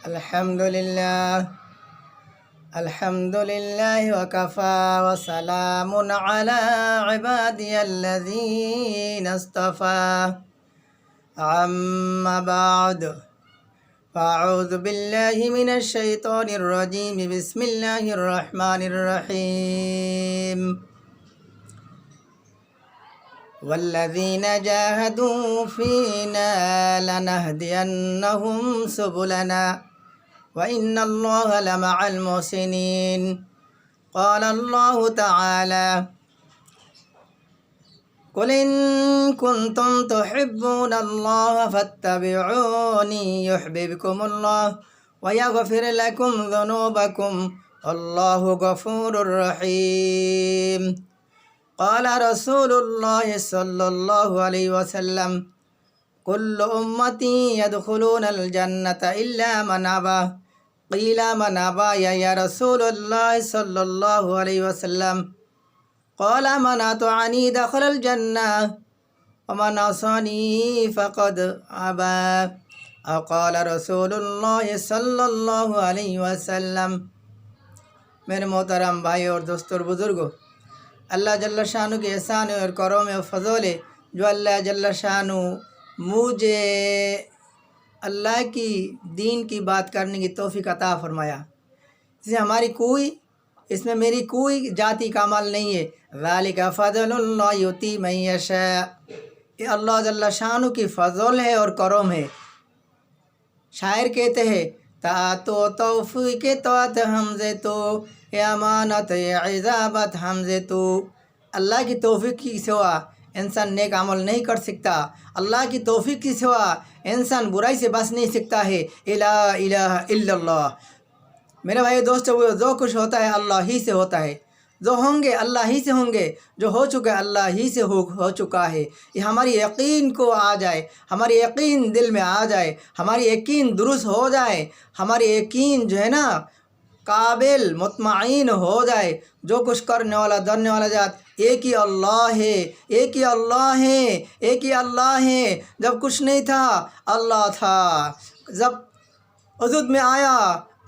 अल्हम्दुलिल्लाह वकफ़ा वसलामुन अला इबादियल्लज़ीना इस्तफ़ा अम्मा बअद फ़अऊज़ु बिल्लाहि मिनश शैतानिर रजीम बिस्मिल्लाहिर रहमानिर रहीम वल्लज़ीना जाहदू फ़ीना लनहदियन्नहुम सुबुलना व इन्नल्लाहा लमअल मुहसिनीन। क़ाल अल्लाहु तआला कुल इन कुन्तुम तुहिब्बूनल्लाह फत्तबिऊनी युहब्बिबकुमुल्लाह व यग़फिर लकुम ज़ुनूबकुम वल्लाहु गफ़ूरुर रहीम। क़ाल रसूलुल्लाह सल्लल्लाहु अलैहि वसल्लम कुल्लु उम्मती यदखुलूनल जन्नता इल्ला मन अबा। क़ीला मन अबा या रसूलल्लाह सल्लल्लाहु अलैहि वसल्लम। क़ाल मन अतअनी दख़लल जन्नह व मन असानी फ़क़द अबा। औ क़ाल रसूलुल्लाह सल्लल्लाहु अलैहि वसल्लम। मेरे मोहतरम भाई और दोस्तों और बुज़ुर्गों, अल्लाह जल्ल शानु के एहसान और करम और फ़ज़ल है जो अल्लाह जल्ल शानु मुझे अल्लाह की दीन की बात करने की तौफ़ीक़ अता फ़रमाया। इसमें मेरी कोई जाति का अमल नहीं है। ज़ालिका फ़ज़लुल्लाह युती मन यशा। ये अल्लाह जल्ल शानु की फ़ज़ल है और करम है। शायर कहते हैं तातो तौफ़ीक़ तौत हमज़े तो ये अमानत ये इज़ाबत हमज़े तो। अल्लाह की तौफ़ीक़ की सिवा इंसान नेक अमल नहीं कर सकता। अल्लाह की तौफ़ीक़ की सिवा इंसान बुराई से बच नहीं सकता है। ला इलाहा इल्लल्लाह। मेरे भाई दोस्तों, वो जो कुछ होता है अल्लाह ही से होता है, जो होंगे अल्लाह ही से होंगे, जो हो चुका है अल्लाह ही से हो चुका है। ये हमारी यकीन को आ जाए, हमारी यकीन दिल में आ जाए, हमारी यकीन दुरुस्त हो जाए, हमारी यकीन जो है ना काबिल मुतमईन हो जाए। जो कुछ करने वाला धरने वाला जात एक ही अल्लाह है, एक ही अल्लाह है, एक ही अल्लाह है। जब कुछ नहीं था अल्लाह था, जब वजूद में आया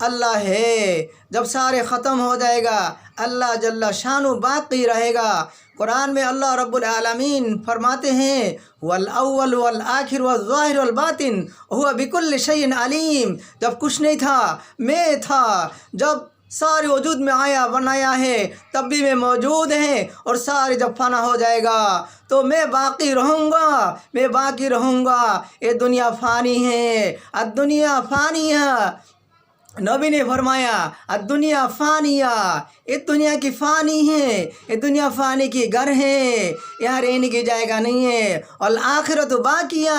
अल्लाह है, जब सारे ख़त्म हो जाएगा अल्लाह जल्ल शानु बाक़ी रहेगा। कुरान में अल्लाह रब्बुल आलमीन फरमाते हैं वल अव्वल वल आखिर वल ज़ाहिर वल बातिन हुवा बिकुल्लि शैइन अलीम। जब कुछ नहीं था मैं था, जब सारे वजूद में आया बनाया है तब भी मैं मौजूद है, और सारे जब फ़ना हो जाएगा तो मैं बाक़ी रहूँगा, मैं बाक़ी रहूँगा। ये दुनिया फ़ानी है, दुनिया फ़ानी है। नबी ने फरमाया दुनिया फ़ानिया, ये दुनिया की फ़ानी है, ये दुनिया फ़ानी की घर है, यहाँ रहने की जाएगा नहीं है। और आखिरत बाकिया,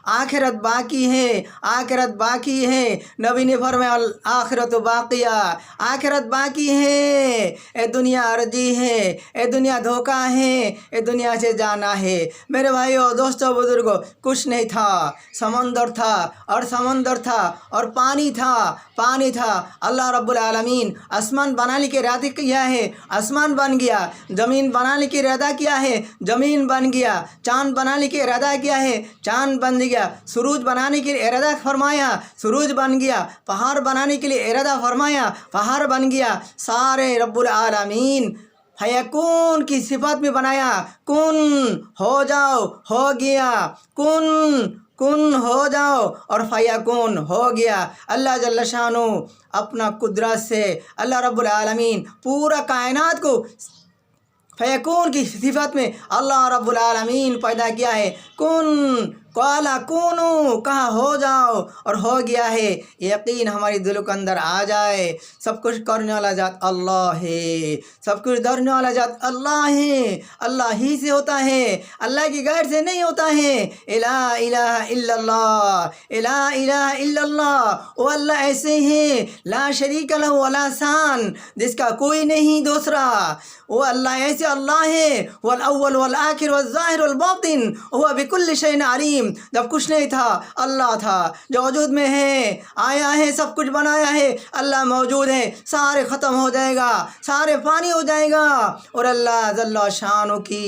आखिरत बाकी है, आखिरत बाकी है। नबी ने फरमाया आखिरत बाकिया, आखिरत बाकी है। ये दुनिया अर्जी है, ये दुनिया धोखा है, ये दुनिया से जाना है। मेरे भाइयों दोस्तों बुजुर्गों, कुछ नहीं था, समंदर था और समंदर था और पानी था, पानी था। अल्लाह रब्बुल आलमीन आसमान बनाने के इरादा किया है, आसमान बन गया। ज़मीन बनाने के इरादा किया है, ज़मीन बन गया। चाँद बनाने के इरादा किया है, चाँद बन गया। सूरज बनाने के लिए इरादा फरमाया, सूरज बन गया। पहाड़ बनाने के लिए इरादा फरमाया, पहाड़ बन गया। सारे रब्बुल आलमीन फयकून की सिफत में बनाया, कुन हो जाओ, हो गया। कुन हो जाओ और फयकून हो गया। अल्लाह जल्ल शानु अपना कुदरत से अल्लाह रब्बुल आलमीन पूरा कायनात को फयकून की सिफत में अल्लाह रब्बुल आलमीन पैदा किया है। कुन काला कूनू, कहा हो जाओ और हो गया है। यकीन हमारी दिलों के अंदर आ जाए, सब कुछ करने वाला जात अल्लाह है, सब कुछ धरने वाला जात अल्लाह है। अल्लाह ही से होता है, अल्लाह की गैर से नहीं होता है। इला इलाहा इल्लल्लाह, इला इलाहा इल्लल्लाह। वो अल्लाह ऐसे हैं ला शरीक लहू वला सान, जिसका कोई नहीं दूसरा। वो अल्लाह ऐसे अल्लाह है वल अव्वल वल आखिर वल ज़ाहिर वल बातिन हुवा बिकुल्लि शैइन अलीम। जब कुछ नहीं था अल्लाह था, जो वजूद में है आया है, सब कुछ बनाया है, अल्लाह मौजूद है। सारे ख़त्म हो जाएगा, सारे पानी हो जाएगा और अल्लाह जल्ल शानु की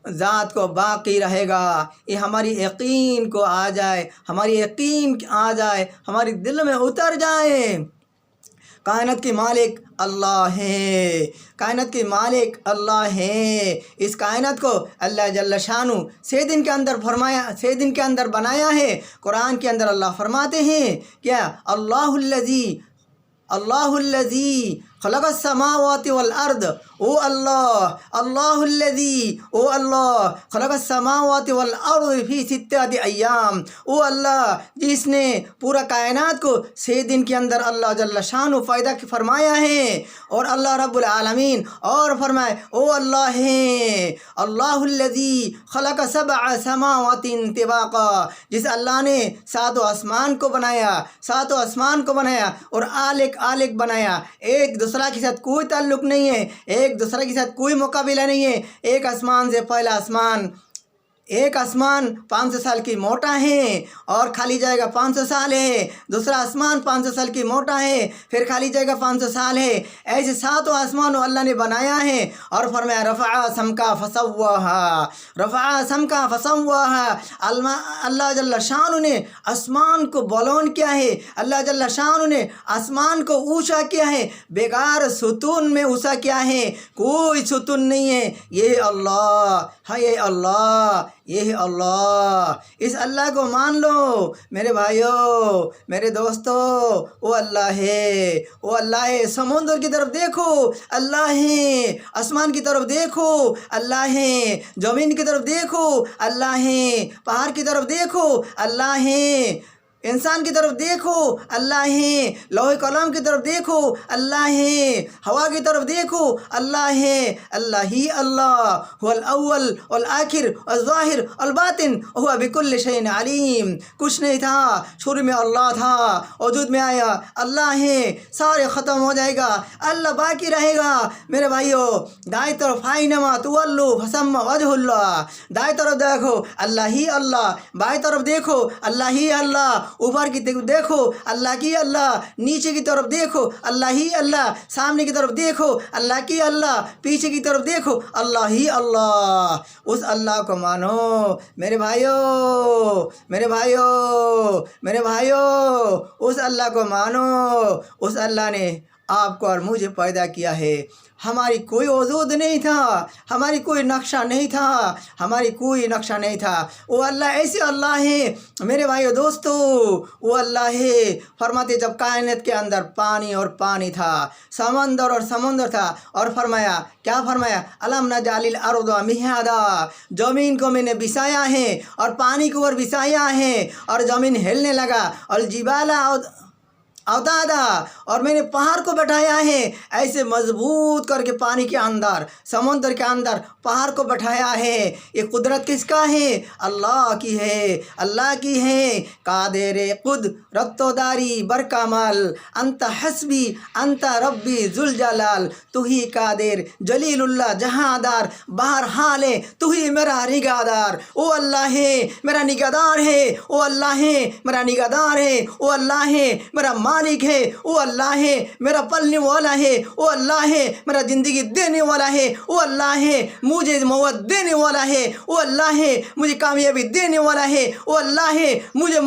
ज़ात को बाकी रहेगा। ये हमारी यकीन को आ जाए, हमारी यकीन आ जाए, हमारी दिल में उतर जाए। कायनात के मालिक अल्लाह है, कायनात के मालिक अल्लाह है। इस कायनात को अल्लाह जल्ल शानु 6 दिन के अंदर फरमाया, 6 दिन के अंदर बनाया है। कुरान के अंदर अल्लाह फरमाते हैं क्या, अल्लाहुल्लज़ी खलक़स समावाति वल अर्द, ओ अल्लाह, अल्लाहुल्लज़ी, ओ अल्लाह खलक़स समावाति वल अर्द फी सित्तति अय्याम, ओ अल्लाह जिसने पूरा कायनात को 6 दिन के अंदर अल्लाह जल्ल शानु फ़ायदा फरमाया है। और अल्लाह रब्बुल आलमीन और फरमाए, ओ अल्लाह है अल्लाहुल्लज़ी खलक़ सबअ समावातिन तिबाक़ा, जिस अल्लाह ने 7 आसमान को बनाया, 7 आसमान को बनाया और आलिक बनाया। एक दूसरा के साथ कोई ताल्लुक़ नहीं है, एक दूसरे के साथ कोई मुकाबला नहीं है। एक आसमान से पहला आसमान, एक आसमान 500 साल की मोटा है और खाली जाएगा 500 साल है। दूसरा आसमान 500 साल की मोटा है, फिर खाली जाएगा 500 साल है। ऐसे 7 आसमान अल्लाह ने बनाया है। और फरमाया रफ़अ समका फसव्वाहा, रफ़अ समका फसव्वाहा। अल्लाह जल्ल शानु ने आसमान को बुलंद किया है, अल्लाह जल्ल शानु ने आसमान को ऊँचा किया है, बेकार सुतून में ऊँचा किया है, कोई सुतून नहीं है। ये अल्लाह है, ये अल्लाह, ये है अल्लाह। इस अल्लाह को मान लो मेरे भाइयों, मेरे दोस्तों। वो अल्लाह है, वो अल्लाह है। समुद्र की तरफ देखो अल्लाह है, आसमान की तरफ देखो अल्लाह है, ज़मीन की तरफ देखो अल्लाह है, पहाड़ की तरफ देखो अल्लाह है, इंसान की तरफ देखो अल्लाह है, लौह कलम की तरफ देखो अल्लाह है, हवा की तरफ देखो अल्लाह है। अल्लाह ही अल्लाह हुवल अव्वल वल आखिर वल ज़ाहिर वल बातिन हुवा बिकुल्लि शैइन अलीम। कुछ नहीं था, शुरू में अल्लाह था, वजूद में आया अल्लाह है, सारे ख़त्म हो जाएगा, अल्लाह बाकी रहेगा। मेरे भाइयों, दाएं तरफ आइनमा तुवल्लु फसम्मा वजहुल्लाह, दाएं तरफ देखो अल्लाह ही अल्लाह, बाएं तरफ देखो अल्लाह ही अल्लाह, ऊपर की तरफ देखो अल्लाह की अल्लाह, नीचे की तरफ देखो अल्लाह ही अल्लाह, सामने की तरफ देखो अल्लाह की अल्लाह, पीछे की तरफ देखो अल्लाह ही अल्लाह। उस अल्लाह को मानो मेरे भाइयों, मेरे भाइयों, मेरे भाइयों, उस अल्लाह को मानो। उस अल्लाह ने आपको और मुझे पैदा किया है। हमारी कोई वजूद नहीं था, हमारी कोई नक्शा नहीं था, हमारी कोई नक्शा नहीं था। वो अल्लाह ऐसे अल्लाह है मेरे भाइयों दोस्तों, वो अल्लाह है। फरमाते जब कायनात के अंदर पानी और पानी था, समंदर और समंदर था, और फरमाया क्या फरमाया, अलम नजालिल अर्द मिहादा, ज़मीन को मैंने बिछाया है और पानी को और बिछाया है और ज़मीन हिलने लगा, और जिबाला अवतादा, और मैंने पहाड़ को बैठाया है ऐसे मजबूत करके पानी के अंदर, समुद्र के अंदर पहाड़ को बैठाया है। ये कुदरत किसका है? अल्लाह की है, अल्लाह की है। कादेरे खुद रत्तोदारी बरकमल, अंत हस्बी अंत रब्बी जुल जलाल, तू ही कादेर जलीलुल्लाह जहादार, बाहर हाले तू ही मेरा निगाहदार। ओ अल्लाह है मेरा निगाहदार है, ओ अल्लाह है मेरा निगाहदार है, ओ अल्लाह है मेरा मालिक है, ओ अल्लाह है मेरा पलने वाला है, ओ अल्लाह है मेरा ज़िंदगी देने वाला है, ओ अल्लाह है मुझे मौत देने वाला है, ओ अल्लाह है मुझे कामयाबी देने वाला है, ओ अल्लाह है मुझे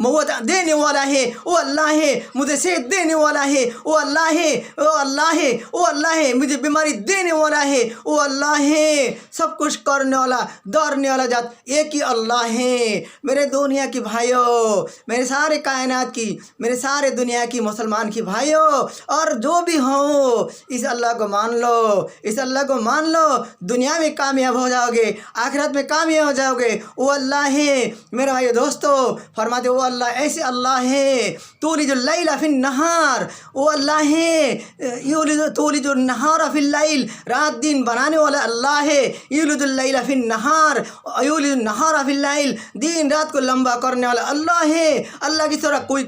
मौत देने वाला है, ओ अल्लाह है मुझे सेहत देने वाला है, ओ अल्लाह है, ओ अल्लाह है, ओ अल्लाह है मुझे बीमारी देने वाला है, ओ अल्लाह है सब कुछ करने वाला, दौड़ने वाला जात एक ही अल्लाह है। मेरे दुनिया की भाइयों, मेरे सारे कायनात की, मेरे सारे दुनिया की मुसलमान की भाइयों, और जो भी हो इस अल्लाह को मान लो, इस अल्लाह को मान लो, दुनिया में कामयाब हो जाओगे, आखिरत में कामयाब हो जाओगे। वो अल्लाह है मेरे भाइयों दोस्तों। फरमाते वो अल्लाह ऐसे अल्लाह है, तूलिजुल लैला फिन नहार, वो अल्लाह है तूलिजुल नहार फिल लैल, रात दिन बनाने वाला अल्लाह है। यूलिजुल लैला फिन नहार यूलिजुल नहार फिल लैल, दिन रात को लंबा करने वाला अल्लाह है। अल्लाह की सिवा कोई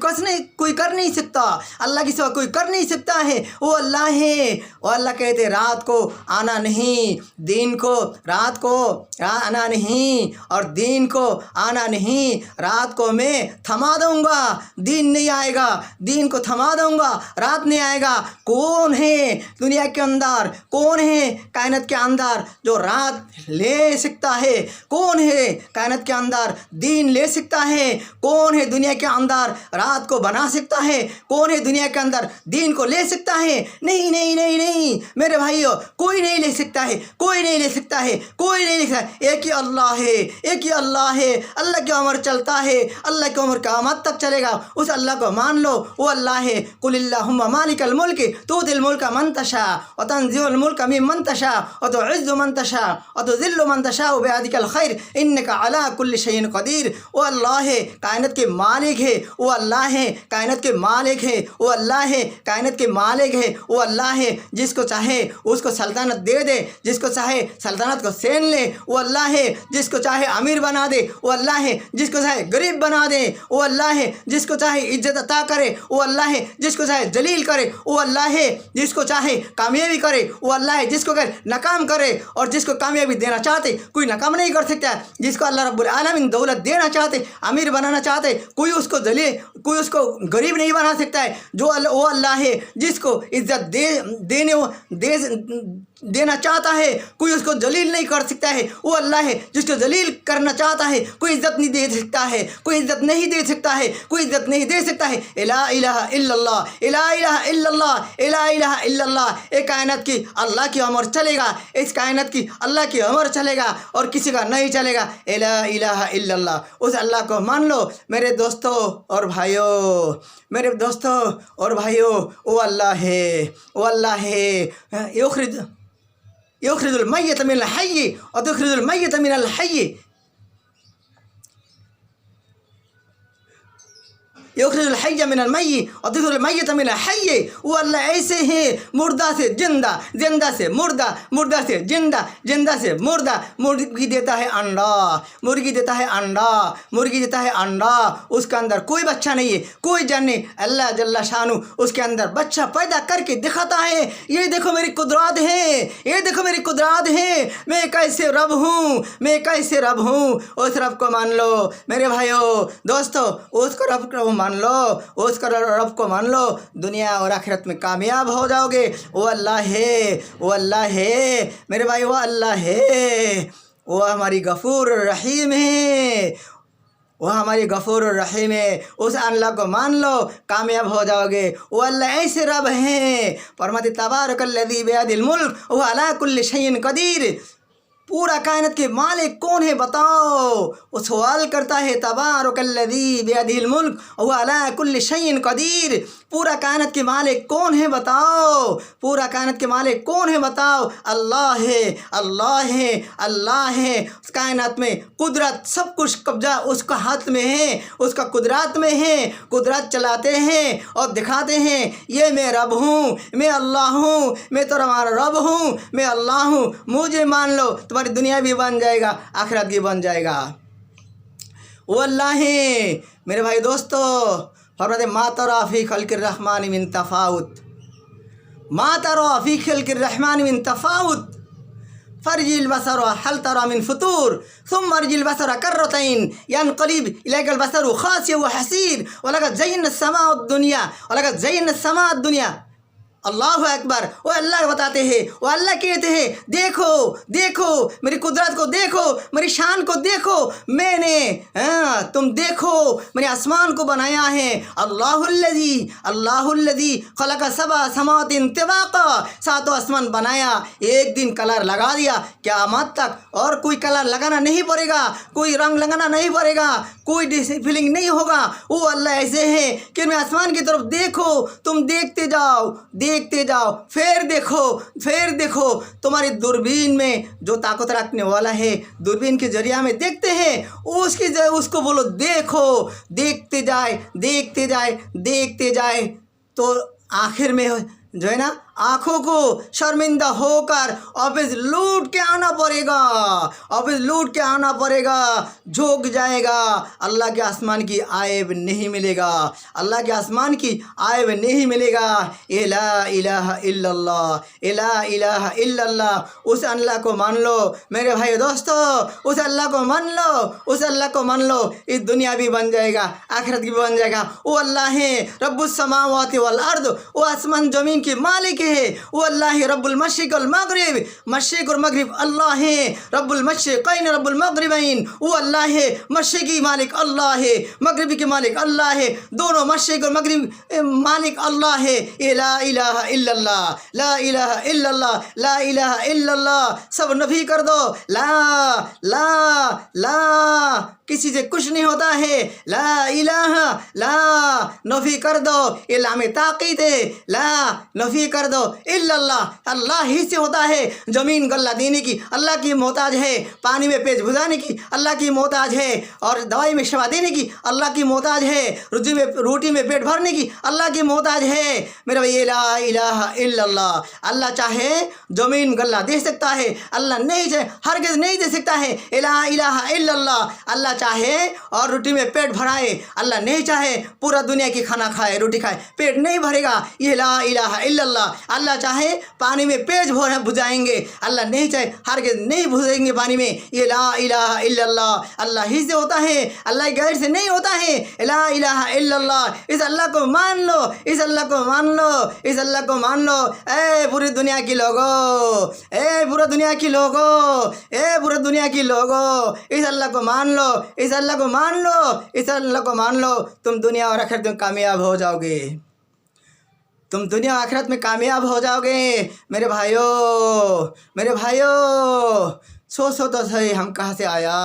कर नहीं सकता, अल्लाह की सिवा कोई कर नहीं सकता है, वो अल्लाह है। और अल्लाह कहते रात को आना नहीं, दिन को रात को आना नहीं और दिन को आना नहीं, रात को मैं थमा दूंगा, दिन नहीं आएगा, दिन को थमा दूंगा, रात नहीं आएगा। कौन है दुनिया के अंदर, कौन है कायनात के अंदर जो रात ले सकता है? कौन है कायनात के अंदर दिन ले सकता है? कौन है दुनिया के अंदर रात को बना सकता है? कौन है दुनिया के अंदर दिन को ले सकता है? नहीं नहीं नहीं नहीं मेरे भाइयों, कोई नहीं ले सकता है, कोई नहीं ले सकता है, कोई नहीं ले सकता है। एक ही अल्लाह है, एक ही अल्लाह है। अल्लाह की उम्र चलता है, अल्लाह की उम्र क़यामत तक चलेगा। उस अल्लाह को मान लो, वो अल्लाह है। कुलिल्लाहुम्मा मालिकल मुल्क तुतिल मुल्का मन तशा व तंज़िउल मुल्का मिम्मन तशा व तुइज़्ज़ु मन तशा व तुज़िल्लु मन तशा बियदिकल खैर इन्नका अला कुल्लि शैइन क़दीर। वो अल्लाह है, कायनात के मालिक है। वो अल्लाह है, कायनात के मालिक है। वो अल्लाह है, कायनात के मालिक है। वो अल्लाह है, जिसको चाहे उसको सल्तनत दे दे, जिसको चाहे सल्तनत को छीन ले। वो अल्लाह है, जिसको चाहे अमीर बना दे। वो अल्लाह है, जिसको चाहे गरीब बना दे। वो अल्लाह है, जिसको चाहे इज्जत अता करे। वो अल्लाह है, जिसको चाहे जलील करे। वो अल्लाह है, जिसको चाहे कामयाबी करे। वो अल्लाह है, जिसको करे नाकाम करे। और जिसको कामयाबी देना चाहते कोई नाकाम नहीं कर सकता है। जिसको अल्लाह रब्बुल आलमीन दौलत देना चाहते, अमीर बनाना चाहते, कोई उसको जलील, कोई उसको गरीब नहीं बना सकता है। वो अल्लाह है, जिसको इज्जत देना चाहता है, कोई उसको जलील नहीं कर सकता है। वो अल्लाह है, जिसको जलील करना चाहता है, कोई इज्जत नहीं दे सकता है, कोई इज्जत नहीं दे सकता है, कोई इज्जत नहीं दे सकता है। ला इलाहा इल्लल्लाह, ला इलाहा इल्लल्लाह, ला इलाहा इल्लल्लाह। एक कायनात की अल्लाह की उम्र चलेगा, इस कायनात की अल्लाह की उम्र चलेगा और किसी का नहीं चलेगा। ला इलाहा इल्लल्लाह। उस अल्लाह को मान लो मेरे दोस्तों और भाइयों, मेरे दोस्तों और भाइयों। वो अल्लाह है, वो अल्लाह है। युखरिजुल मय्यत मिनल हय्य व तुखरिजुल मय्यत मिनल हय्य। युखरिजुल हय्य मिनल मय्य व तुखरिजुल मय्यत मिनल हय्य। वो अल्लाह ऐसे हैं, मुर्दा से जिंदा, जिंदा से मुर्दा, मुर्दा से जिंदा, जिंदा से मुर्दा। मुर्गी देता है अंडा, मुर्गी देता है अंडा, मुर्गी देता है अंडा। उसके अंदर कोई बच्चा नहीं है, कोई जान नहीं। अल्लाह जल्ला शानु उसके अंदर बच्चा पैदा करके दिखाता है। ये देखो मेरी कुदरत है, ये देखो मेरी कुदरत है। मैं कैसे रब हूँ, मैं कैसे रब हूँ। उस रब को मान लो मेरे भाइयों दोस्तों, उसको रब को मान लो, उसका रब को मान लो, दुनिया और आखिरत में कामयाब हो जाओगे। वो अल्लाह है, वो अल्लाह है मेरे भाई, वो अल्लाह है। वो हमारी गफूर रहीम है, वो हमारी गफूर रहीम है। उस अल्लाह को मान लो, कामयाब हो जाओगे। वो अल्लाह ऐसे रब हैं। फरमाते तबारकल्लज़ी बियदिल मुल्क व अला कुल्लि शैइन क़दीर। पूरा कायनात के मालिक कौन है बताओ? वो सवाल करता है तबारकल्लज़ी बियदिल मुल्क व अला कुल्लि शैइन क़दीर। पूरा कायनात के मालिक कौन है बताओ? पूरा कायनात के मालिक कौन है बताओ? अल्लाह है, अल्लाह है, अल्लाह है। उस कायनात में कुदरत, सब कुछ कब्जा उसका हाथ में है, उसका कुदरत में है। कुदरत चलाते हैं और दिखाते हैं, ये मैं रब हूँ, मैं अल्लाह हूँ, मैं तो हमारा रब हूँ, मैं अल्लाह हूँ। मुझे मान लो, तुम्हारी दुनिया भी बन जाएगा, आखिरत भी बन जाएगा। वो अल्लाह है मेरे भाई दोस्तों। फरमाते मा तरा फी खल्क़िर रहमान मिन तफ़ाउत, मा तरा फी खल्क़िर रहमान मिन तफ़ाउत। फर्जिल बसर हल तरा मिन फुतूर सुम्मा अर्जिल बसर कर्रतैन यनक़लिब इलैकल बसर खासिय व हसीर वलक़द ज़य्यना समाअद दुनिया वलक़द ज़य्यना समाअद दुनिया। अल्लाहु अकबर। वो अल्लाह बताते हैं, वो अल्लाह कहते हैं देखो देखो मेरी कुदरत को देखो, मेरी शान को देखो। मैंने तुम देखो मैंने आसमान को बनाया है। अल्लाहुल्लज़ी खलक़ सबअ समावातिन तिबाक़ा। सातों आसमान बनाया, एक दिन कलर लगा दिया, क़यामत तक और कोई कलर लगाना नहीं पड़ेगा, कोई रंग लगाना नहीं पड़ेगा, कोई फीलिंग नहीं होगा। वो अल्लाह ऐसे है कि मैं आसमान की तरफ देखो, तुम देखते जाओ, देखते जाओ, फिर देखो। तुम्हारी दूरबीन में जो ताकत रखने वाला है, दूरबीन के जरिया में देखते हैं, उसको बोलो देखो, देखते जाए तो आखिर में जो है ना, आँखों को शर्मिंदा होकर ऑफिस लूट के आना पड़ेगा, ऑफिस लूट के आना पड़ेगा, झोंक जाएगा। अल्लाह के आसमान की आयब नहीं मिलेगा, अल्लाह के आसमान की आयब नहीं मिलेगा। ला इलाहा इल्लल्लाह, ला इलाहा इल्लल्लाह। उस अल्लाह को मान लो मेरे भाई दोस्तों, उस अल्लाह को मान लो, उस अल्लाह को मान लो। इस दुनिया भी बन जाएगा, आखिरत भी बन जाएगा। वो अल्लाह है रब्बुस समावाति वल अर्द, वो आसमान ज़मीन के मालिक है। वो अल्लाह है रब्बुल मशरिक़ वल मग़रिब, मशरिक़ और मग़रिब अल्लाह है। रब्बुल मशरिक़ैन रब्बुल मग़रिबैन, वो अल्लाह है। मशरिक़ी मालिक अल्लाह है, मग़रिबी के मालिक अल्लाह है। दोनों मशरिक़ और मग़रिब मालिक अल्लाह है। ये ला इलाहा इल्लल्लाह, ला इलाहा इल्लल्लाह, ला इलाहा इल्लल्लाह। सब नफी कर दो, ला ला ला, किसी से कुछ नहीं होता है। ला इलाहा, ला नफी कर दो, ये लाम ताक़ीद है। ला नफी कर दो, इल्लल्लाह, अल्लाह ही से होता है। ज़मीन गल्ला देने की अल्लाह की मोहताज है, पानी में पेट भुजाने की अल्लाह की मोहताज है, और दवाई में शफा देने की अल्लाह की मोहताज है, रोटी में पेट भरने की अल्लाह की मोहताज है। मेरा भाई ला इलाहा इल्लल्लाह। अल्लाह चाहे ज़मीन गल्ला दे सकता है, अल्लाह नहीं चाहे हरगिज़ नहीं दे सकता है। ला इलाहा इल्लल्लाह। अल्लाह चाहे और रोटी में पेट भराए, अल्लाह नहीं चाहे पूरा दुनिया की खाना खाए, रोटी खाए, पेट नहीं भरेगा। ये ला इलाहा इल्लल्लाह। अल्लाह चाहे पानी में पेट भुजाएंगे, अल्लाह नहीं चाहे हरगिज़ नहीं भुजेंगे पानी में। ये ला इलाहा इल्लल्लाह। अल्लाह ही से होता है, अल्लाह गैर से नहीं होता है। ला इलाहा इल्लल्लाह। इस अल्लाह को मान लो, इस अल्लाह को मान लो, इस अल्लाह को मान लो। ए पूरी दुनिया की लोगों, ए पूरा दुनिया की लोगों, ए पूरा दुनिया की लोगों, इस अल्लाह को मान लो, इस अल्लाह को मान लो, इस अल्लाह को मान लो। तुम दुनिया और आखिरत में कामयाब हो जाओगे, तुम दुनिया आखिरत में कामयाब हो जाओगे। मेरे भाइयों, मेरे भाइयों, सोचो तो सही हम कहाँ से आया।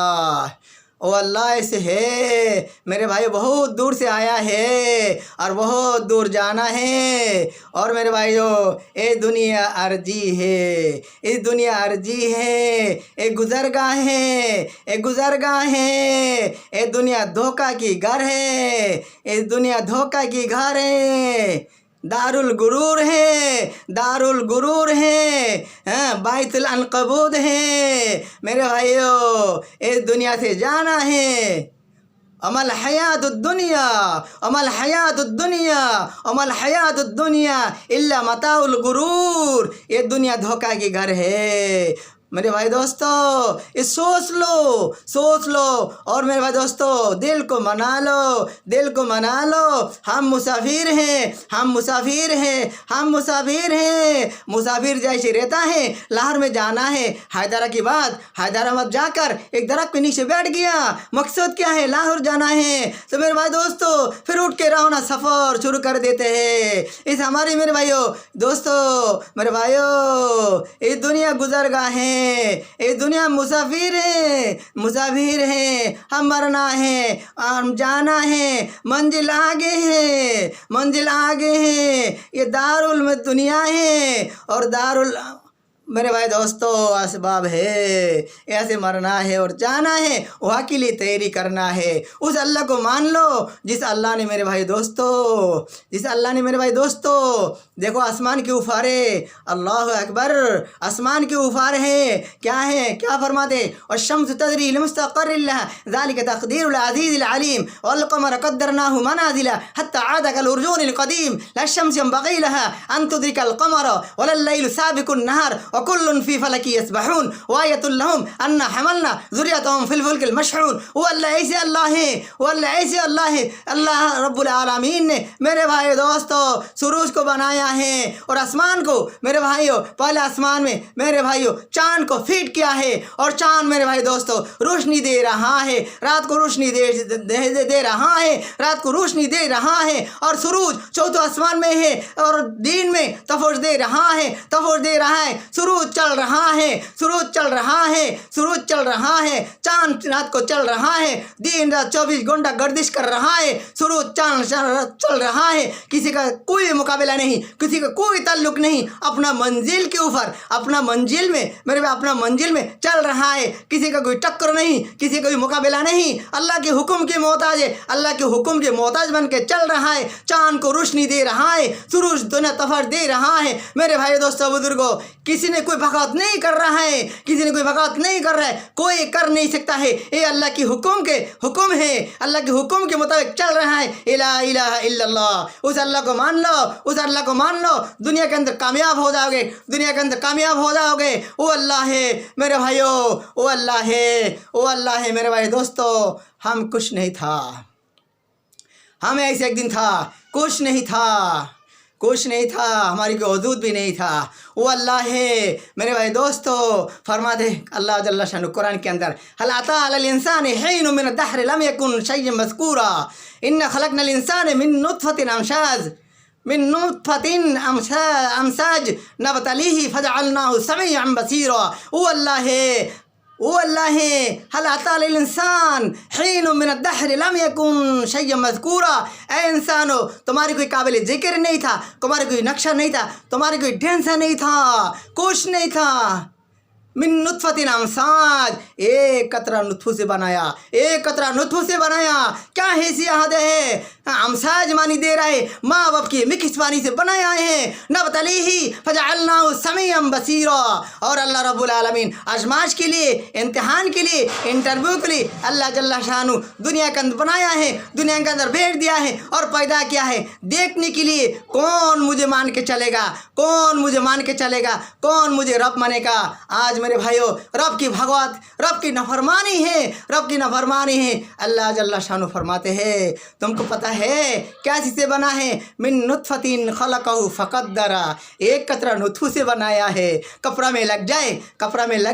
ओ अल्लाह ऐसे है मेरे भाई, बहुत दूर से आया है और बहुत दूर जाना है। और मेरे भाइयों, ये दुनिया अर्जी है, इस दुनिया अर्जी है, एक गुजरगाह है, एक गुजरगाह है। ये दुनिया धोखा की घर है, ये दुनिया धोखा की घर है, दारुल गुरूर है, दारुल गुरूर है, बैतुल अनकबूद है। मेरे भाइयों, इस दुनिया से जाना है। अमल हयातुद दुनिया, अमल हयातुद दुनिया, अमल हयातुद दुनिया इल्ला मताउल गुरूर। ये दुनिया धोखा की घर है। मेरे भाई दोस्तों, ये सोच लो, सोच लो। और मेरे भाई दोस्तों, दिल को मना लो, दिल को मना लो। हम मुसाफिर हैं, हम मुसाफिर हैं, हम मुसाफिर हैं। मुसाफिर जैसे रहता है, लाहौर में जाना है, हैदराबाद हैदराबाद जाकर एक दरख्त के नीचे बैठ गया। मकसद क्या है? लाहौर जाना है। तो मेरे भाई दोस्तों, फिर उठ के रवाना सफ़र शुरू कर देते हैं। इस हमारे मेरे भाइयों दोस्तों, मेरे भाइयों, ये दुनिया गुजरगाह है, ये दुनिया मुसाफिर है, मुसाफिर है। हम मरना है, हम जाना है, मंजिल आगे है, मंजिल आगे है। ये दारुल में दुनिया है, और दारुल मेरे भाई दोस्तों असबाब है। ऐसे मरना है और जाना है, वहाँ के लिए तैयारी करना है। उस अल्लाह को मान लो जिस अल्लाह ने मेरे भाई दोस्तों, जिस अल्लाह ने मेरे भाई दोस्तों, देखो आसमान के उफारे, अल्लाह अकबर, आसमान के उफारे हैं। क्या है? क्या फरमाते? और शम्स तजरी लिमुस्तक़र्रिन लहा ज़ालिका तक़दीरुल अज़ीज़िल अलीम वल क़मर क़द्दरनाहु मनाज़िला हत्ता आदा कल उर्जूनिल क़दीम ला शम्स यंबग़ी लहा अन तुद्रिकल क़मर वलल लैलु साबिक़ुन नहार वकुल्लुन फ़ी फ़लकी यस्बहून वआयतुल लहुम अन्ना हमलना ज़ुर्रियतहुम फ़िल फ़ुल्किल मशहून। वो अल्लाह ऐसे अल्लाह है, वो अल्लाह ऐसे अल्लाह है। अल्लाह रब्बुल आलमीन ने मेरे भाई दोस्तों सूरज को बनाया है और आसमान को, मेरे भाइयों, पहले आसमान में मेरे भाइयों चाँद को फिट किया है, और चाँद मेरे भाई दोस्तों रोशनी दे रहा है, रात को रोशनी दे रहा है, रात को रोशनी दे रहा है। और सूरज चौथे आसमान में है और दिन में तफोज दे रहा है, तफोज दे रहा है। सूरज चल रहा है, सूरज चल रहा है, सूरज चल रहा है। चांद रात को चल रहा है, दिन रात 24 घंटा गर्दिश कर रहा है। सूरज चांद चल रहा है, किसी का कोई मुकाबला नहीं, किसी का कोई ताल्लुक नहीं, अपना मंजिल के ऊपर, अपना मंजिल में मेरे भाई, अपना मंजिल में चल रहा है, किसी का कोई टक्कर नहीं, किसी का कोई मुकाबला नहीं, अल्लाह के हुक्म के मोहताज है, अल्लाह के हुक्म के मोहताज बन के चल रहा है, चांद को रोशनी दे रहा है, सूरज दुनिया तफर दे रहा है। मेरे भाई दोस्तों बुजुर्गों, किसी ने कोई बगावत नहीं कर रहा है, किसी ने कोई बगावत नहीं कर रहा है, कोई कर नहीं सकता है। ये अल्लाह की हुक्म है, अल्लाह के हुक्म के मुताबिक चल रहा है। इला इलाहा इल्लल्लाह, उस अल्लाह को मान लो, उस अल्लाह को मान लो, दुनिया के अंदर कामयाब हो जाओगे, दुनिया के अंदर कामयाब हो जाओगे। वो अल्लाह है मेरे भाइयों, वो अल्लाह है, वो अल्लाह है मेरे भाई दोस्तों। हम कुछ नहीं था, हमें ऐसे एक दिन था, कुछ नहीं था, हमारी कोई वजूद भी नहीं था। वो अल्लाह है मेरे भाई दोस्तों। फरमाते अल्लाह जल्ला शानु कुरान के अंदर, हल अता अलल इंसानि हिन मिन दहर लम यकुन शैय्यन मज़कूरा इन्ना खलक़नल इंसाना मिन नुत्फ़तिन अमशाज नबतलीहि फजअलनाहु समीअन बसीरा। वो अल्लाह है, वो अल्लाह है, हल अता अलल इंसान हिन मिन दहर लम यकुन शैय्यन मज़कूरा। ए इंसानो, तुम्हारी कोई काबिल जिक्र नहीं था, तुम्हारी कोई नक्शा नहीं था, तुम्हारी कोई टेंशन नहीं था, कुछ नहीं था। मिन नुत्फ़तिन अमशाज, एक कतरा नुत्फ़े से बनाया, एक कतरा नुत्फ़े से बनाया। क्या हैसियत है, अमशाज मानी दे रहा है, माँ बाप की मिक्स पानी से बनाया है। नबतलीही फजअलनाहु समीअन बसीरा। और अल्लाह रब्बुल आलमीन आजमाइश के लिए, इम्तिहान के लिए, इंटरव्यू के लिए अल्लाह जल्ला शानु दुनिया के अंदर बनाया है, दुनिया के अंदर भेज दिया है और पैदा किया है देखने के लिए कौन मुझे मान के चलेगा, कौन मुझे मान के चलेगा, कौन मुझे रब मानेगा। आज मेरे भाइयों, रब की भगवत, रब की नफरमानी है, रब की नफरमानी है। अल्लाह जल्ला शानु फरमाते हैं, तुमको पता है क्या चीज़ से बना है? मिन नुत्फ़तिन खलक़हु फ़क़द्दरा, एक कतरा नुत्फ़े से बनाया है। कपड़ा में लग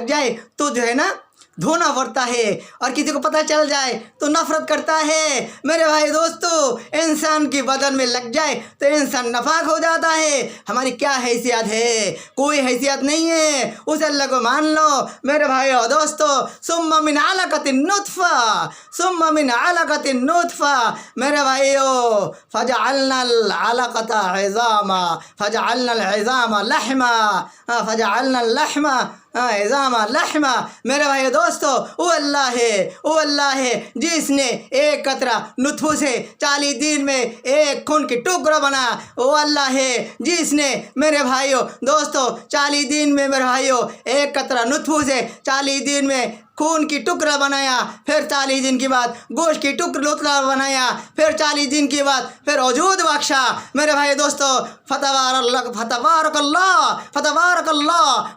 जाए तो जो है ना धोना पड़ता है, और किसी को पता चल जाए तो नफरत करता है। मेरे भाई दोस्तों, इंसान की बदन में लग जाए तो इंसान नफाक हो जाता है। हमारी क्या हैसियत है? कोई हैसियत नहीं है। उस अल्लाह को मान लो मेरे भाई और दोस्तों। सुम्मा मिन अलक़तिन नुत्फ़ा, मेरे भाइयों, फजअलनल अलक़ता इज़ामा, फजअलनल इज़ामा लहमा, फजअलनल लहमा इज़ामा लहमा। मेरे भाई दोस्तों, वो अल्लाह है जिसने एक कतरा नुत्फ़े से 40 दिन में एक खून की टुकड़ा बना। वो अल्लाह है जिसने मेरे भाइयों दोस्तों 40 दिन में मेरे भाइयों एक कतरा नुत्फ़े से 40 दिन में खून की टुकड़ा बनाया, फिर 40 दिन के बाद गोश्त की टुकड़ा बनाया, फिर 40 दिन के बाद फिर वजूद बख्शा। मेरे भाई दोस्तों,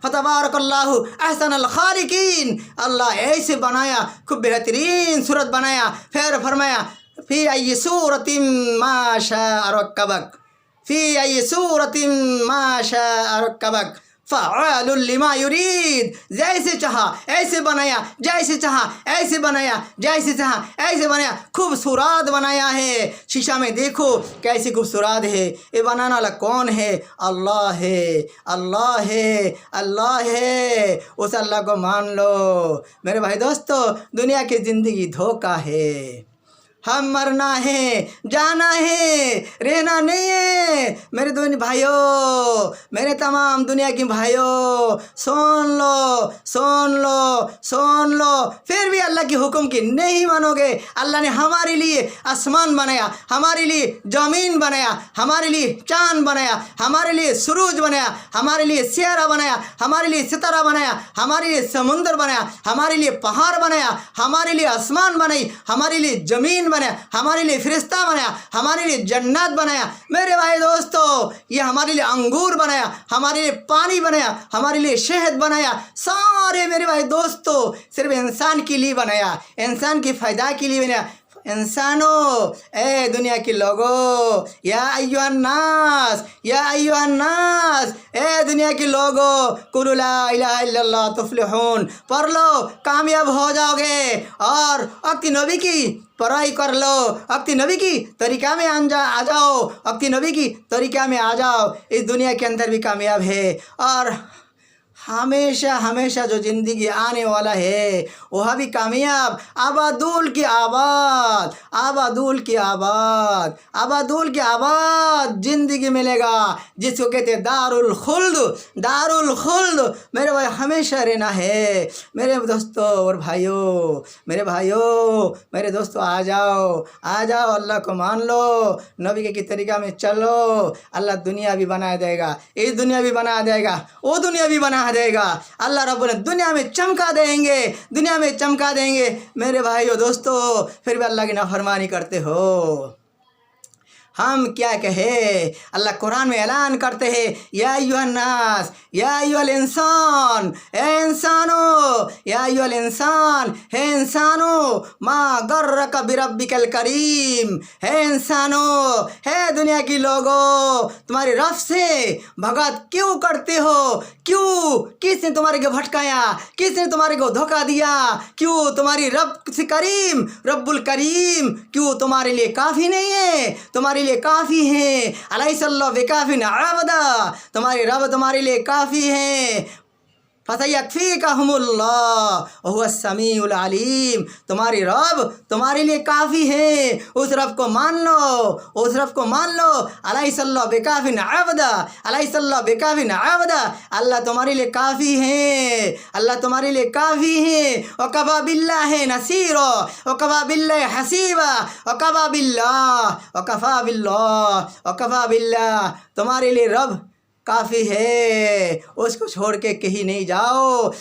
फतबारकल्लाहु अहसनुल खालिकीन। अल्लाह ऐसे बनाया, खूब बेहतरीन सूरत बनाया। फिर फरमाया फी अय्यि सूरतिन मा शाअ रक्कबक, फी अय्यि सूरतिन मा शाअ रक्कबक फ़अलुल लिमा युरीद। जैसे चाहा ऐसे बनाया, जैसे चाहा ऐसे बनाया, जैसे चाहा ऐसे बनाया। खूबसूरत बनाया है। शीशा में देखो कैसी खूबसूरत है। ये बनाने वाला कौन है? अल्लाह है, अल्लाह है, अल्लाह है। उस अल्लाह को मान लो मेरे भाई दोस्तों। दुनिया की ज़िंदगी धोखा है। हम मरना है, जाना है, रहना नहीं है। मेरे दुनिया भाइयों, मेरे तमाम दुनिया के भाइयों, सुन लो, सुन लो, सुन लो। फिर भी अल्लाह के हुक्म की नहीं मानोगे। अल्लाह ने हमारे लिए आसमान बनाया, हमारे लिए ज़मीन बनाया, हमारे लिए चाँद बनाया, हमारे लिए सूरज बनाया, हमारे लिए सियारा बनाया, हमारे लिए सितारा बनाया, हमारे लिए समुंदर बनाया, हमारे लिए पहाड़ बनाया, हमारे लिए आसमान बनाई, हमारे लिए ज़मीन बनाया, हमारे लिए फरिश्ता बनाया, हमारे लिए जन्नत बनाया। मेरे भाई दोस्तों, ये हमारे लिए अंगूर बनाया, हमारे लिए पानी बनाया, हमारे लिए शहद बनाया। सारे मेरे भाई दोस्तों सिर्फ इंसान के लिए बनाया, इंसान के फ़ायदा के लिए बनाया। इंसानों, ए दुनिया के लोगों, या अय्युहन्नास, या अय्युहन्नास, ए दुनिया के लोगों, कुलू ला इलाहा इल्लल्लाह तुफ्लिहून, पढ़ लो कामयाब हो जाओगे। और अक्ति नबी की पढ़ाई कर लो, अक्ति नबी की तरीक़ा में आ जाओ, अक्ति नबी की तरीक़ा में आ जाओ। इस दुनिया के अंदर भी कामयाब है। और हमेशा हमेशा जो ज़िंदगी आने वाला है वह भी कामयाब, आबादुल की आबाद, आबादुल की आबाद, आबादुल की आबाद ज़िंदगी मिलेगा, जिसको कहते हैं दारुल खुल्द, दारुल खुल्द। मेरे भाई हमेशा रहना है। मेरे दोस्तों और भाइयों, मेरे भाइयों, मेरे दोस्तों, आ जाओ, आ जाओ, अल्लाह को मान लो, नबी के तरीक़ा में चलो। अल्लाह दुनिया भी बना देगा, इस दुनिया भी बना देगा, वो दुनिया भी बना देगा। अल्लाह रब्बुल दुनिया में चमका देंगे, दुनिया में चमका देंगे। मेरे भाइयों दोस्तों, फिर भी अल्लाह की नाफरमानी करते हो। हम क्या कहे, अल्लाह कुरान में ऐलान करते हैं, या अय्युहन्नास, या अय्युहल इंसान, ए इंसानो, या अय्युहल इंसान, हे इंसानो, मा गर्रक बिरब्बिकल करीम, हे इंसानो, हे दुनिया की लोगों, तुम्हारे रब से भगत क्यों करते हो? क्यों? किसने तुम्हारे को भटकाया? किसने तुम्हारे को धोखा दिया? क्यों तुम्हारी रब से करीम, रब्बुल करीम क्यों तुम्हारे लिए काफ़ी नहीं है? तुम्हारे लिए काफ़ी है। अलैहिस्सल्लाहु बिकाफिन अबदा, तुम्हारे रब तुम्हारे लिए काफ़ी है। फसयक्फीकहुमुल्लाह वहुवा समीउल अलीम, तुम्हारी रब तुम्हारे लिए काफ़ी है। उस रब को मान लो, उस रब को मान लो। अलैहिस्सल्लाहु बिकाफिन अबदा, अलैहिस्सल्लाहु बिकाफिन अबदा, अल्लाह तुम्हारे लिए काफ़ी है, अल्लाह तुम्हारे लिए काफ़ी है। वकफ़ा बिल्लाहि नसीरा, वकफ़ा बिल्लाहि हसीबा, वकफ़ा बिल्लाह, वकफ़ा बिल्लाह, वकफ़ा बिल्लाह, तुम्हारे लिए रब काफ़ी है। उसको छोड़ के कहीं नहीं जाओ।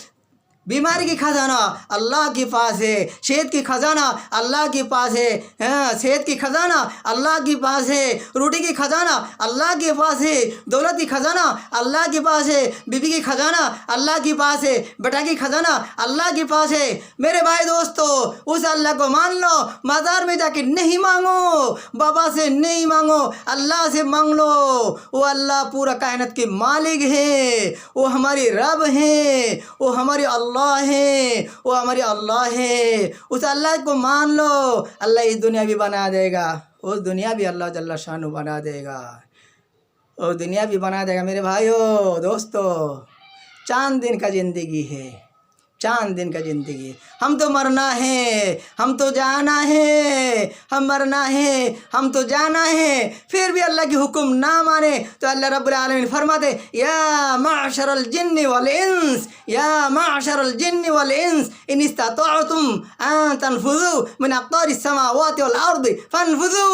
बीमारी की खजाना अल्लाह के पास है, सेहत की खजाना अल्लाह के पास है, सेहत की खजाना अल्लाह के पास है, रोटी की खजाना अल्लाह के पास है, दौलत की खजाना अल्लाह के पास है, बीबी की खजाना अल्लाह के पास है, बेटा की खजाना अल्लाह के पास है। मेरे भाई दोस्तों, उस अल्लाह को मान लो। बाजार में जाके नहीं मांगो, बाबा से नहीं मांगो, अल्लाह से मांग लो। वो अल्लाह पूरा कायनात के मालिक है, वो हमारी रब है, वो हमारी अल्लाह है, वो हमारी अल्लाह है। उस अल्लाह को मान लो, अल्लाह इस दुनिया भी बना देगा, उस दुनिया भी अल्लाह जल्ला शानु बना देगा, वो दुनिया भी बना देगा। मेरे भाइयों दोस्तों, चांद दिन का ज़िंदगी है, चांद दिन का ज़िंदगी। हम तो मरना है, हम तो जाना है, हम मरना है, हम तो जाना है। फिर भी अल्लाह की हुक्म ना माने तो अल्लाह रब्बुल आलमीन फरमाते, या माशरल जिन्नि वल इंस, या माशरल जिन्नि वल इंस, इन इस्तताअतुम अन तनफुजू मिन अक़तारिस समावाति वल अर्दि फनफुजू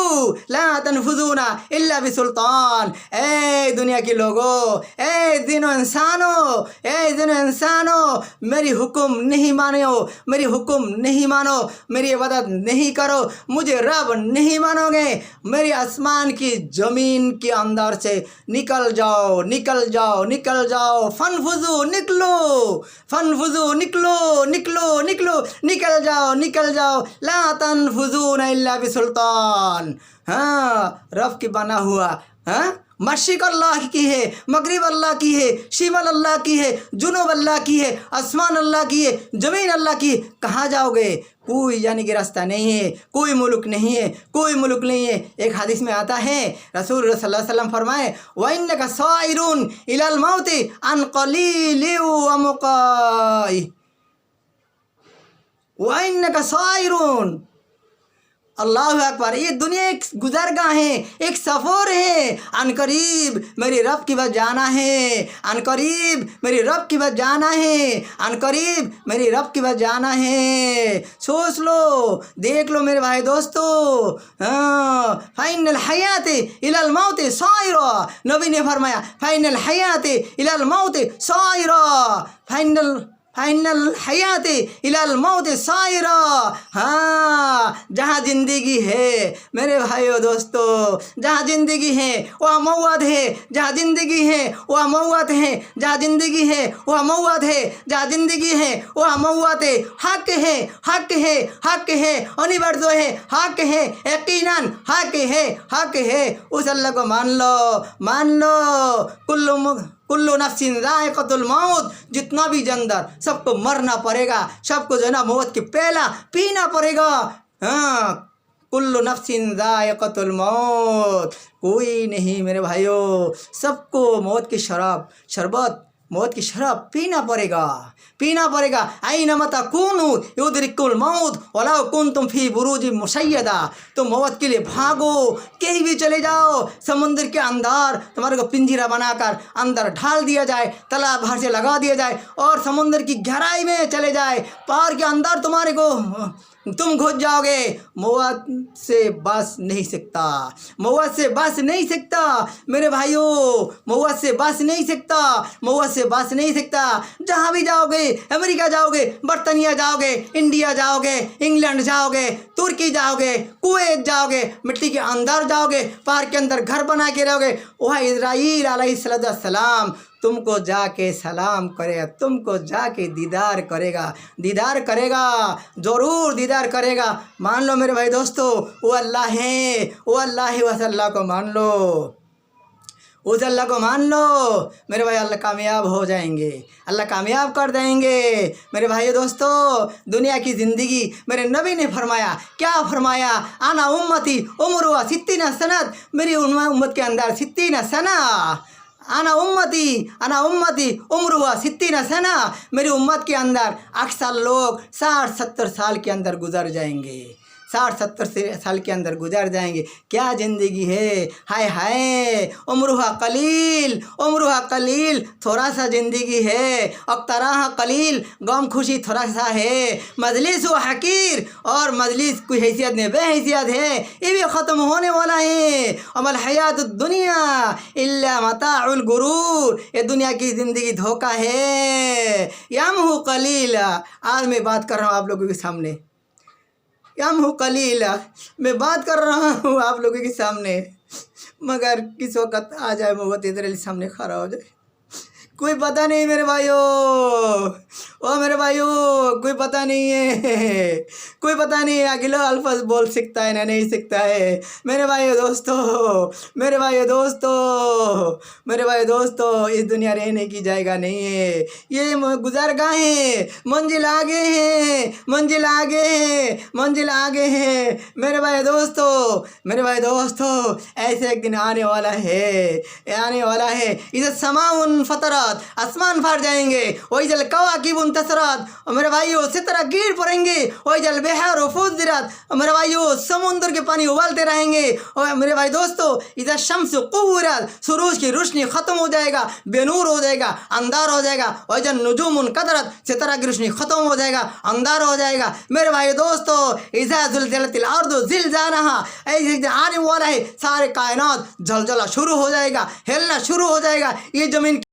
ला तनफुजूना इल्ला बिसुल्तान। ए दुनिया के लोगों, ए जिन्नो इंसानों, ए जिन्नो इंसानों, मेरी हुक्म नहीं मानो, मेरी हुक्म नहीं मानो, मेरी इबादत नहीं करो, मुझे रब नहीं मानोगे, मेरी आसमान की ज़मीन के अंदर से निकल जाओ, निकल जाओ, निकल जाओ। फनफुजू, निकलो, फनफुजू, निकलो, निकलो, निकलो, निकल जाओ, निकल जाओ। ला तनफुजूना इल्ला बिसुल्तान। हाँ, रब की बना हुआ, हाँ, मशरिक़ अल्लाह की है, मगरिब अल्लाह की है, शिमल अल्लाह की है, जुनूब अल्लाह की है, आसमान अल्लाह की है, ज़मीन अल्लाह की है। कहाँ जाओगे? कोई जाने की रास्ता नहीं है, कोई मुल्क नहीं है, कोई मुल्क नहीं है। एक हदीस में आता है, रसूल सल्लल्लाहु अलैहि वसल्लम फरमाए, व इन्नका साइरुन इलल मौति अन क़लीलिन व मुक़ाई, व इन्नका साइरुन, अल्लाह अकबर। ये दुनिया एक गुजरगाह है, एक सफ़र है। अनकरीब मेरे रब की बात जाना है, अनकरीब मेरे रब की बात जाना है, अनकरीब मेरे रब की बात जाना है। सोच लो, देख लो मेरे भाई दोस्तों। हाँ, फ़ाइनल हयात इलल मौत साइरा, नबी ने फरमाया, फ़ाइनल हयात इलल मौत साइरा, फाइनल हयात इलल मौत साइरा। हाँ, जहाँ ज़िंदगी है मेरे भाइयों दोस्तों, जहाँ ज़िंदगी है वह मौत है, जहाँ ज़िंदगी है वह मौत है, जहाँ ज़िंदगी है वह मौत है, जहाँ ज़िंदगी है वह मौत है। हक है, हक है, हक है, अनिवार्य है, हक है, यकीनन हक है, हक है। उस अल्लाह को मान लो, मान लो। कुल्लु नफ्सिन ज़ाइक़तुल मौत, जितना भी जानदार सबको मरना पड़ेगा, सबको जो है ना मौत की पहला पीना पड़ेगा। हाँ, कुल्लु नफ्सिन ज़ाइक़तुल मौत, कोई नहीं मेरे भाइयों, सबको मौत की शरबत मौत की शराब पीना पड़ेगा, पीना पड़ेगा। ऐनमा तकूनु युदरिकुल मौत वलाउ कुंतुम फी बुरूज मुशय्यदा। तुम मौत के लिए भागो, कहीं भी चले जाओ, समुद्र के अंदर तुम्हारे को पिंजरा बनाकर अंदर ढाल दिया जाए, तालाब भर से लगा दिया जाए और समुद्र की गहराई में चले जाए, पहाड़ के अंदर तुम्हारे को तुम घुस जाओगे, मौत से बच नहीं सकता, मौत से बच नहीं सकता मेरे भाइयों, मौत से बच नहीं सकता, मौत से बच नहीं सकता। जहाँ भी जाओगे, अमेरिका जाओगे, बर्तानिया जाओगे, इंडिया जाओगे, इंग्लैंड जाओगे, तुर्की जाओगे, कुवैत जाओगे, मिट्टी के अंदर जाओगे, पहाड़ के अंदर घर बना के रहोगे, वहाँ इज़राइल अलैहिस्सलाम तुमको जाके सलाम करेगा, तुमको जाके दीदार करेगा, दीदार करेगा, ज़रूर दीदार करेगा। मान लो मेरे भाई दोस्तों, वो अल्लाह है, वो अल्लाह है, उस अल्लाह को मान लो, उस अल्लाह को मान लो मेरे भाई, अल्लाह कामयाब हो जाएंगे, अल्लाह कामयाब कर देंगे मेरे भाई दोस्तों। दुनिया की ज़िंदगी मेरे नबी ने फरमाया, क्या फरमाया? आना उम्मती उम्रुहा सित्तीना सनत, मेरी उम्मत के अंदर सित्तीना सना, आना उम्मती उम्रुहा सित्तीना सना, मेरी उम्मत के अंदर अक्सर लोग 60-70 साल के अंदर गुजर जाएंगे, 60-70 साल के अंदर गुजर जाएंगे। क्या ज़िंदगी है, हाय हाय, उम्रुहा कलील, थोड़ा सा ज़िंदगी है, अक्तराहा कलील, गम खुशी थोड़ा सा है, मजलिस व हकीर, और मजलिस कोई हैसियत नहीं, बेहैसियत है, ये भी ख़त्म होने वाला है। अमल हयात दुनिया इल्ला मताउल गुरूर, ये दुनिया की ज़िंदगी धोखा है। यमहु कलीला, आज मैं बात कर रहा हूँ आप लोगों के सामने, यमहु कलीला, मैं बात कर रहा हूँ आप लोगों के सामने, मगर किस वक़्त आ जाए मौत इधर सामने खड़ा हो जाए, कोई पता नहीं मेरे भाइयों, ओ मेरे भाइयों, कोई पता नहीं है, कोई पता नहीं अगला अल्फाज बोल सकता है ना नहीं सकता है मेरे भाइयों दोस्तों, मेरे भाइयों दोस्तों, मेरे भाई दोस्तों, इस दुनिया रहने की जगह नहीं है, ये गुज़रगाह है, मंजिल आगे है, मंजिल आगे है, मंजिल आगे है मेरे भाई दोस्तों, मेरे भाई दोस्तों। ऐसे एक दिन आने वाला है, आने वाला है, इधर समाउन फतरत, आसमान फाड़ जाएंगे, वही जल कवाकिबुन तसरत, मेरे भाइयों सितारा गिर पड़ेंगे, वही जल बिहार फुज्जिरत, मेरे भाइयों समुद्र के पानी उबालते रहेंगे, और मेरे भाई दोस्तों इधर शम्स कुव्विरत, सूरज की रोशनी ख़त्म हो जाएगा, बेनूर हो जाएगा, अंधार हो जाएगा, वही जल नुजूमुन कदरत, सितारा की रोशनी ख़त्म हो जाएगा, अंधार हो जाएगा मेरे भाई दोस्तों। इज़ा ज़ुलज़िलतिल अर्दु ज़िलज़ालहा, ऐसे आने वाला है, सारे कायनात जलजला शुरू हो जाएगा, हिलना शुरू हो जाएगा, ये ज़मीन